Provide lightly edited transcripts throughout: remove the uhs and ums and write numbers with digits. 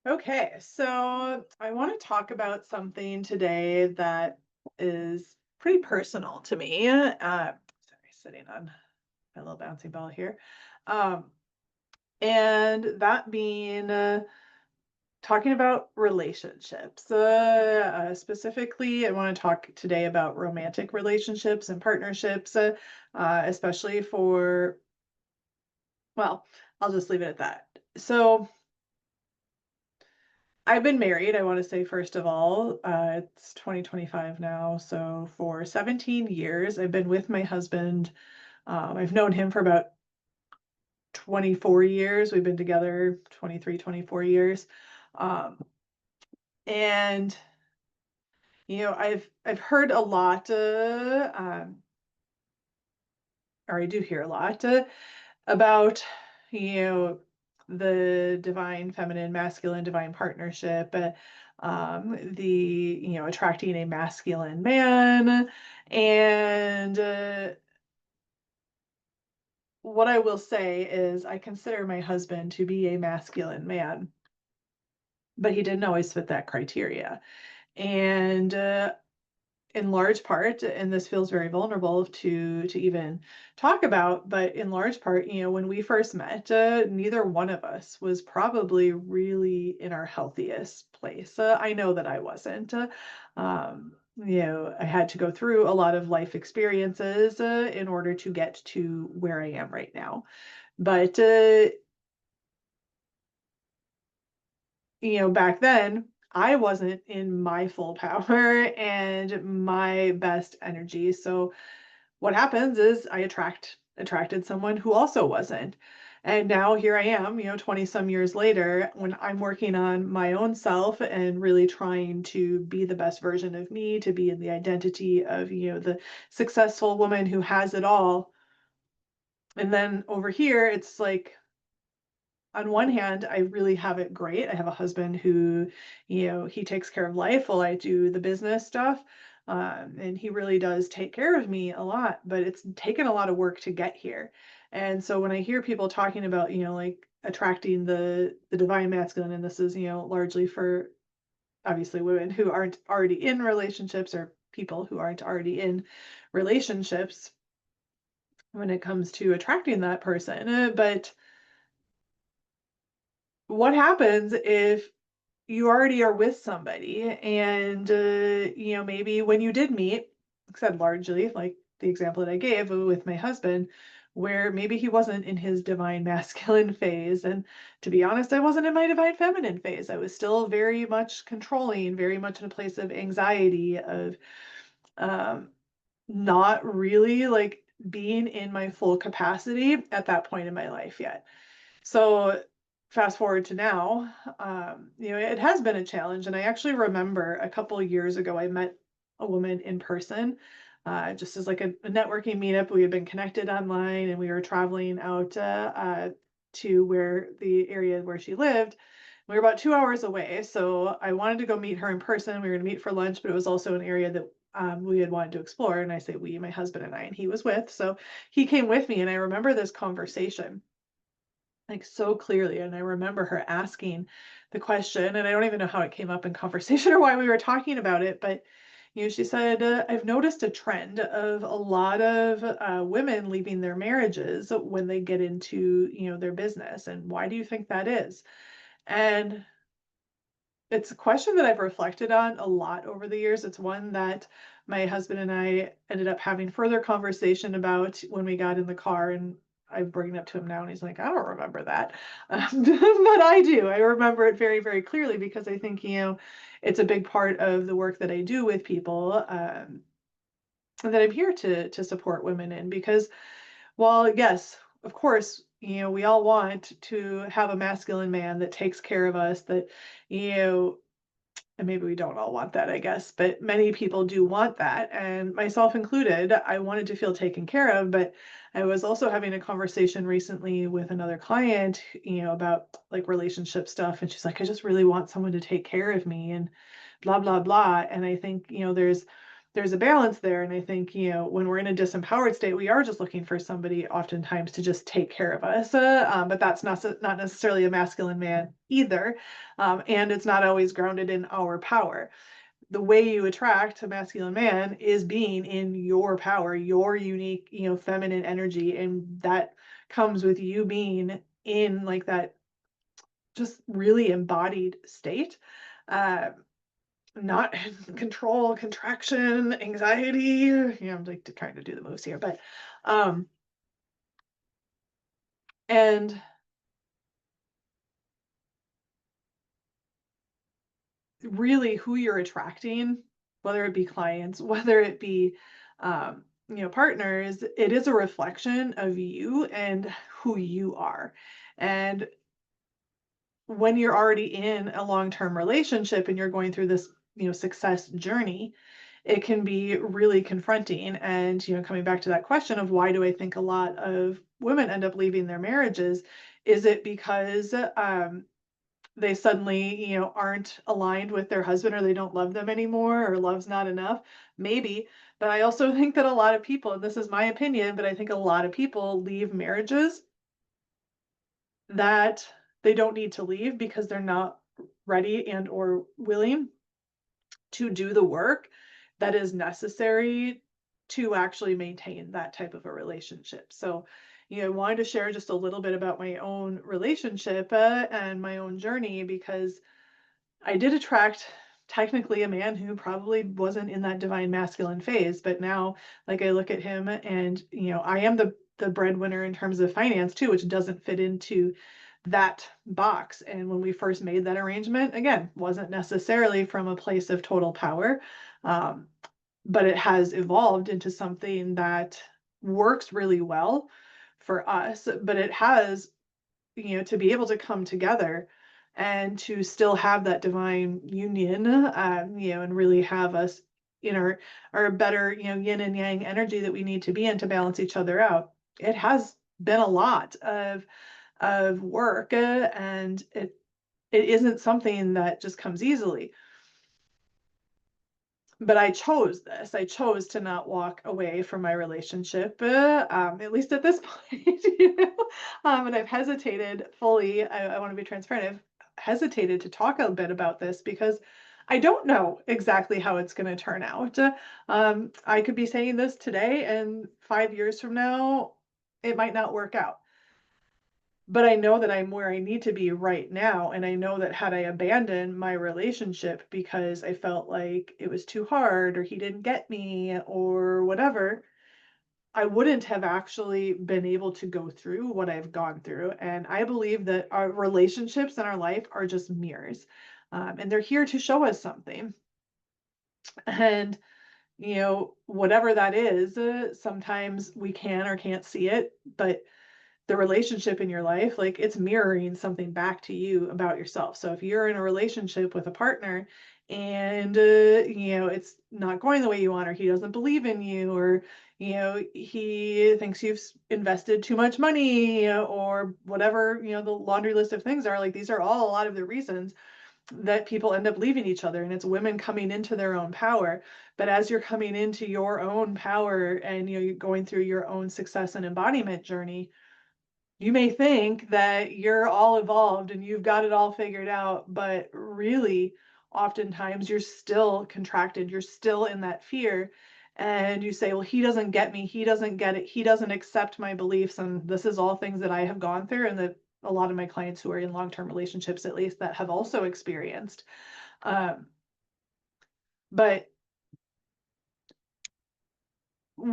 Okay, so I want to talk about something today that is pretty personal to me. Sorry, sitting on my little bouncy ball here. Um, and that being talking about relationships. Specifically, I want to talk today about romantic relationships and partnerships, especially well, I'll just leave it at that. So, I've been married, I wanna say, first of all, it's 2025 now, so for 17 years, I've been with my husband. I've known him for about 24 years. We've been together 23, 24 years. Um, and, I've heard a lot, or I do hear a lot, about, you know, the divine feminine, masculine divine partnership, attracting a masculine man. And what I will say is, I consider my husband to be a masculine man, but he didn't always fit that criteria. And in large part, and this feels very vulnerable to even talk about, but in large part, when we first met, neither one of us was probably really in our healthiest place. I know that I wasn't. I had to go through a lot of life experiences in order to get to where I am right now. But back then, I wasn't in my full power and my best energy. So what happens is I attracted someone who also wasn't. And now here I am, 20 some years later, when I'm working on my own self and really trying to be the best version of me, to be in the identity of, the successful woman who has it all. And then over here, it's like, on one hand, I really have it great. I have a husband who, he takes care of life while I do the business stuff. And he really does take care of me a lot, but it's taken a lot of work to get here. And so when I hear people talking about, like attracting the divine masculine, and this is, largely for obviously women who aren't already in relationships or people who aren't already in relationships when it comes to attracting that person. But what happens if you already are with somebody and maybe when you did meet, like I said, largely like the example that I gave with my husband, where maybe he wasn't in his divine masculine phase, and to be honest, I wasn't in my divine feminine phase. I was still very much controlling, very much in a place of anxiety, of um not really like being in my full capacity at that point in my life yet. So fast forward to now, it has been a challenge. And I actually remember a couple of years ago, I met a woman in person, just as like a networking meetup. We had been connected online and we were traveling out to where the area where she lived. We were about 2 hours away. So I wanted to go meet her in person. We were going to meet for lunch, but it was also an area that we had wanted to explore. And I say we, my husband and I, and he was with. So he came with me. And I remember this conversation like so clearly. And I remember her asking the question, and I don't even know how it came up in conversation or why we were talking about it, but she said, I've noticed a trend of a lot of women leaving their marriages when they get into, their business. And why do you think that is? And it's a question that I've reflected on a lot over the years. It's one that my husband and I ended up having further conversation about when we got in the car, and I bring it up to him now, and he's like, "I don't remember that," but I do. I remember it very, very clearly because I think it's a big part of the work that I do with people, and that I'm here to support women in. Because while yes, of course, we all want to have a masculine man that takes care of us, that you know and maybe we don't all want that, I guess, but many people do want that, and myself included. I wanted to feel taken care of, but I was also having a conversation recently with another client, about like relationship stuff, and she's like, "I just really want someone to take care of me," and blah blah blah. And I think, there's there's a balance there. And I think, when we're in a disempowered state, we are just looking for somebody oftentimes to just take care of us. But that's not necessarily a masculine man either. And it's not always grounded in our power. The way you attract a masculine man is being in your power, your unique, feminine energy. And that comes with you being in like that just really embodied state. Uh, Not control, contraction, anxiety. I'm like trying to do the moves here, but um, and really who you're attracting, whether it be clients, whether it be partners, it is a reflection of you and who you are. And when you're already in a long-term relationship and you're going through this, success journey, it can be really confronting. And, coming back to that question of why do I think a lot of women end up leaving their marriages? Is it because they suddenly, aren't aligned with their husband, or they don't love them anymore, or love's not enough? Maybe. But I also think that a lot of people, and this is my opinion, but I think a lot of people leave marriages that they don't need to leave because they're not ready and or willing to do the work that is necessary to actually maintain that type of a relationship. So, I wanted to share just a little bit about my own relationship and my own journey, because I did attract technically a man who probably wasn't in that divine masculine phase, but now like I look at him and I am the breadwinner in terms of finance too, which doesn't fit into that box. And when we first made that arrangement, again, wasn't necessarily from a place of total power, um, but it has evolved into something that works really well for us. But it has, to be able to come together and to still have that divine union, and really have us in our better, yin and yang energy that we need to be in to balance each other out. It has been a lot of work, and it isn't something that just comes easily. But I chose this. I chose to not walk away from my relationship, at least at this point, and I've hesitated fully. I want to be transparent. I've hesitated to talk a bit about this because I don't know exactly how it's going to turn out. I could be saying this today, and 5 years from now, it might not work out. But I know that I'm where I need to be right now, and I know that had I abandoned my relationship because I felt like it was too hard or he didn't get me or whatever, I wouldn't have actually been able to go through what I've gone through. And I believe that our relationships in our life are just mirrors, and they're here to show us something. And whatever that is, sometimes we can or can't see it, but the relationship in your life, like, it's mirroring something back to you about yourself. So if you're in a relationship with a partner and it's not going the way you want, or he doesn't believe in you, or he thinks you've invested too much money, or whatever, the laundry list of things are, like, these are all a lot of the reasons that people end up leaving each other. And it's women coming into their own power. But as you're coming into your own power and you're going through your own success and embodiment journey, you may think that you're all evolved and you've got it all figured out, but really, oftentimes you're still contracted, you're still in that fear. And you say, well, he doesn't get me, he doesn't get it, he doesn't accept my beliefs. And this is all things that I have gone through, and that a lot of my clients who are in long-term relationships, at least, that have also experienced. Um, but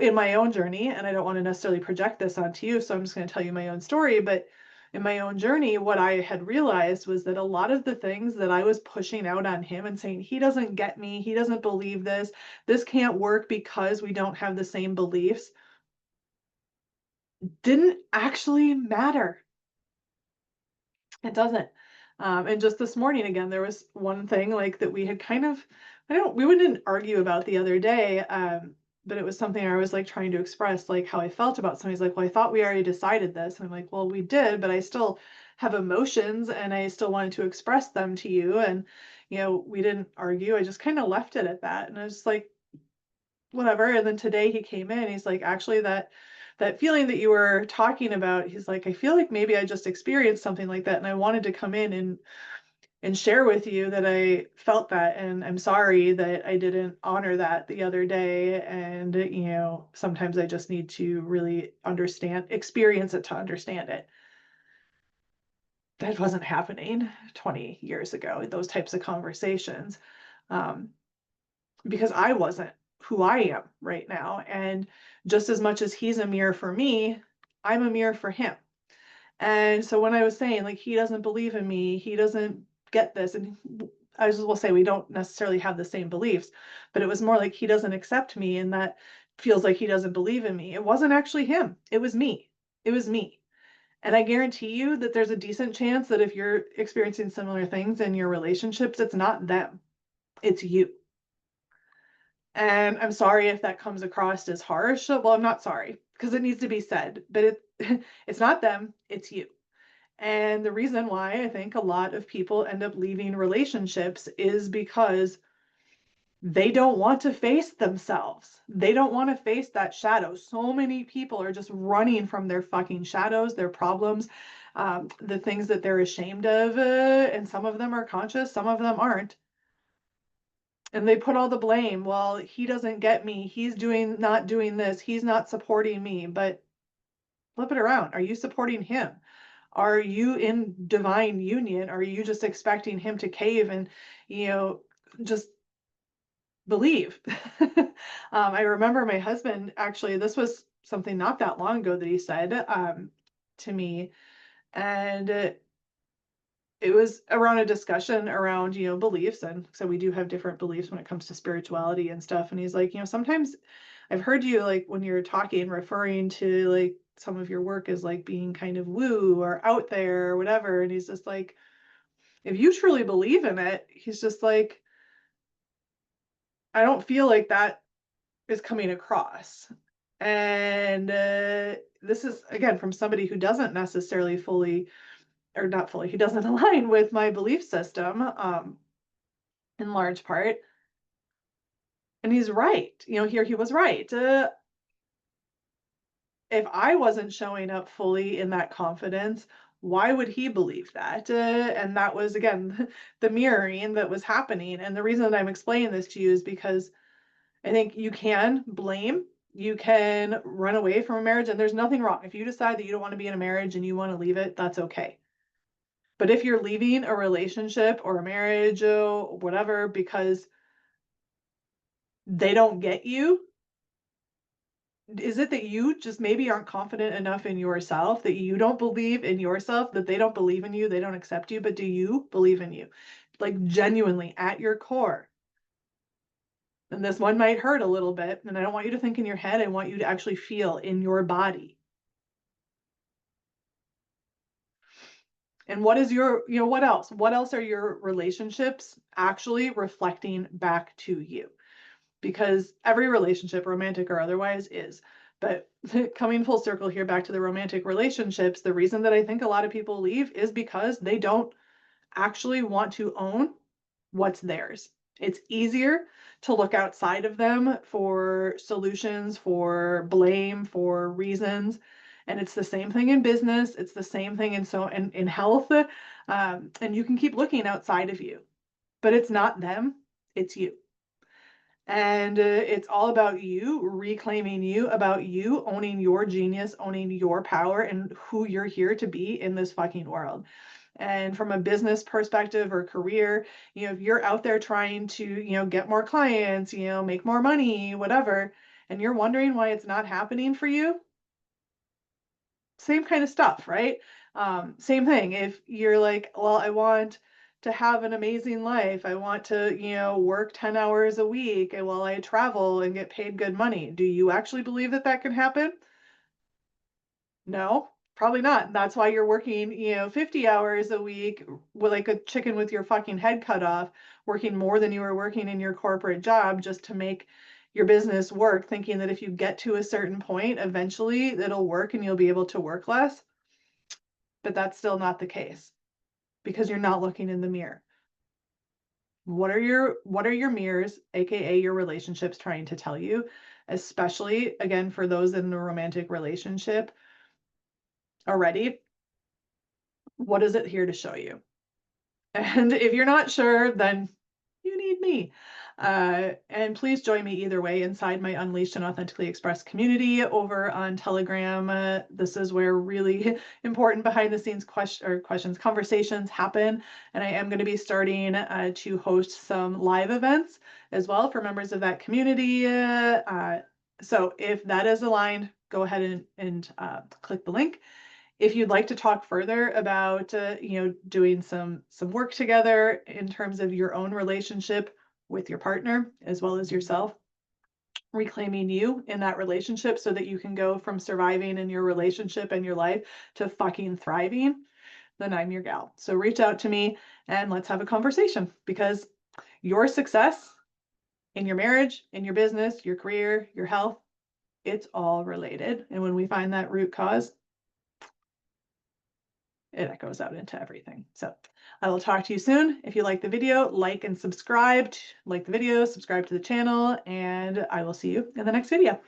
in my own journey, and I don't want to necessarily project this onto you, so I'm just going to tell you my own story, but in my own journey, what I had realized was that a lot of the things that I was pushing out on him and saying, he doesn't get me, he doesn't believe this can't work because we don't have the same beliefs, didn't actually matter. It doesn't. And just this morning, again, there was one thing like that we had kind of, we wouldn't argue about the other day, but it was something I was like trying to express, like how I felt about something. He's like, well, I thought we already decided this. And I'm like, well, we did, but I still have emotions and I still wanted to express them to you. And, we didn't argue. I just kind of left it at that. And I was just like, whatever. And then today he came in, he's like, actually, that feeling that you were talking about, he's like, I feel like maybe I just experienced something like that, and I wanted to come in and share with you that I felt that, and I'm sorry that I didn't honor that the other day. And sometimes I just need to really experience it to understand it. That wasn't happening 20 years ago, those types of conversations. um, because I wasn't who I am right now. And just as much as he's a mirror for me, I'm a mirror for him. And so when I was saying, like, he doesn't believe in me, he doesn't get this, and I just will say we don't necessarily have the same beliefs, but it was more like he doesn't accept me, and that feels like he doesn't believe in me. It wasn't actually him, it was me. It was me. And I guarantee you that there's a decent chance that if you're experiencing similar things in your relationships, it's not them, it's you. And I'm sorry if that comes across as harsh. Well, I'm not sorry because it needs to be said, but it's not them, it's you. And the reason why I think a lot of people end up leaving relationships is because they don't want to face themselves. They don't want to face that shadow. So many people are just running from their fucking shadows, their problems, the things that they're ashamed of. And some of them are conscious, some of them aren't. And they put all the blame. Well, he doesn't get me. He's not doing this. He's not supporting me. But flip it around. Are you supporting him? Are you in divine union? Are you just expecting him to cave and, you know, just believe? I remember my husband, actually, this was something not that long ago that he said to me. And it was around a discussion around, beliefs. And so we do have different beliefs when it comes to spirituality and stuff. And he's like, sometimes I've heard you, like, when you're talking, referring to like some of your work as like being kind of woo or out there or whatever. And he's just like, if you truly believe in it, he's just like, I don't feel like that is coming across. And this is, again, from somebody who doesn't necessarily fully, or not fully, he doesn't align with my belief system in large part. And he's right. Here he was right. If I wasn't showing up fully in that confidence, why would he believe that? And that was, again, the mirroring that was happening. And the reason that I'm explaining this to you is because I think you can blame, you can run away from a marriage, and there's nothing wrong. If you decide that you don't want to be in a marriage and you want to leave it, that's okay. But if you're leaving a relationship or a marriage or whatever because they don't get you, is it that you just maybe aren't confident enough in yourself, that you don't believe in yourself, that they don't believe in you, they don't accept you, but do you believe in you? Like, genuinely at your core. And this one might hurt a little bit, and I don't want you to think in your head, I want you to actually feel in your body. And what is your, what else? What else are your relationships actually reflecting back to you? Because every relationship, romantic or otherwise, is. But coming full circle here back to the romantic relationships, the reason that I think a lot of people leave is because they don't actually want to own what's theirs. It's easier to look outside of them for solutions, for blame, for reasons. And it's the same thing in business. It's the same thing in health. And you can keep looking outside of you, but it's not them, it's you. And it's all about you, reclaiming you, about you owning your genius, owning your power, and who you're here to be in this fucking world. And from a business perspective or career, if you're out there trying to, get more clients, make more money, whatever, and you're wondering why it's not happening for you, same kind of stuff, right? Same thing. If you're like, well, I want to have an amazing life, I want to, work 10 hours a week and while I travel and get paid good money. Do you actually believe that that can happen? No, probably not. That's why you're working, 50 hours a week with like a chicken with your fucking head cut off, working more than you were working in your corporate job just to make your business work, thinking that if you get to a certain point, eventually it'll work and you'll be able to work less. But that's still not the case because you're not looking in the mirror. What are your mirrors, aka your relationships, trying to tell you? Especially again for those in a romantic relationship already, what is it here to show you? And if you're not sure, then you need me. And please join me either way inside my Unleashed and Authentically Expressed community over on Telegram. This is where really important behind the scenes questions, conversations happen. And I am going to be starting to host some live events as well for members of that community. So if that is aligned, go ahead and click the link. If you'd like to talk further about doing some work together in terms of your own relationship with your partner as well as yourself, reclaiming you in that relationship so that you can go from surviving in your relationship and your life to fucking thriving, then I'm your gal. So reach out to me and let's have a conversation, because your success in your marriage, in your business, your career, your health, it's all related. And when we find that root cause, it echoes out into everything. So I will talk to you soon. If you like the video, like and subscribe. Like the video, subscribe to the channel, and I will see you in the next video.